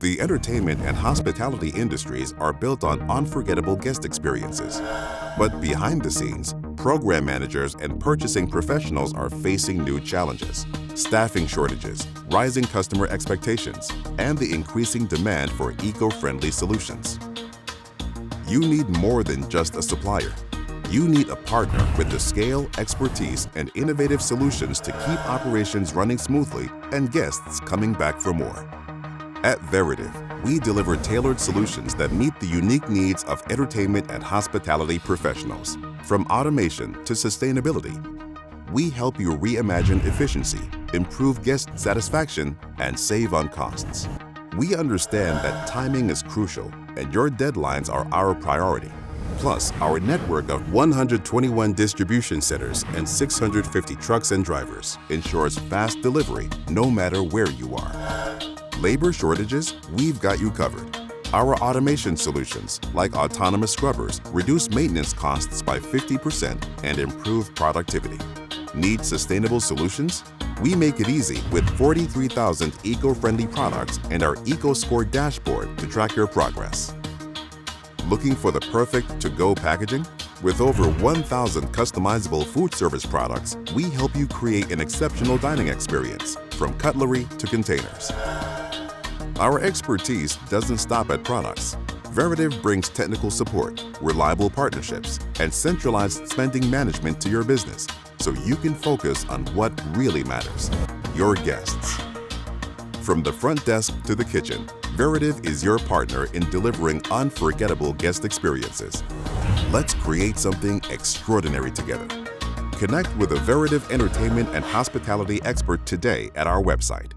The entertainment and hospitality industries are built on unforgettable guest experiences. But behind the scenes, program managers and purchasing professionals are facing new challenges: staffing shortages, rising customer expectations, and the increasing demand for eco-friendly solutions. You need more than just a supplier. You need a partner with the scale, expertise, and innovative solutions to keep operations running smoothly and guests coming back for more. At Veritiv, we deliver tailored solutions that meet the unique needs of entertainment and hospitality professionals. From automation to sustainability, we help you reimagine efficiency, improve guest satisfaction, and save on costs. We understand that timing is crucial, and your deadlines are our priority. Plus, our network of 121 distribution centers and 650 trucks and drivers ensures fast delivery no matter where you are. Labor shortages? We've got you covered. Our automation solutions, like autonomous scrubbers, reduce maintenance costs by 50% and improve productivity. Need sustainable solutions? We make it easy with 43,000 eco-friendly products and our EcoScore dashboard to track your progress. Looking for the perfect to-go packaging? With over 1,000 customizable food service products, we help you create an exceptional dining experience, from cutlery to containers. Our expertise doesn't stop at products. Veritiv brings technical support, reliable partnerships, and centralized spending management to your business, so you can focus on what really matters: your guests. From the front desk to the kitchen, Veritiv is your partner in delivering unforgettable guest experiences. Let's create something extraordinary together. Connect with a Veritiv entertainment and hospitality expert today at our website.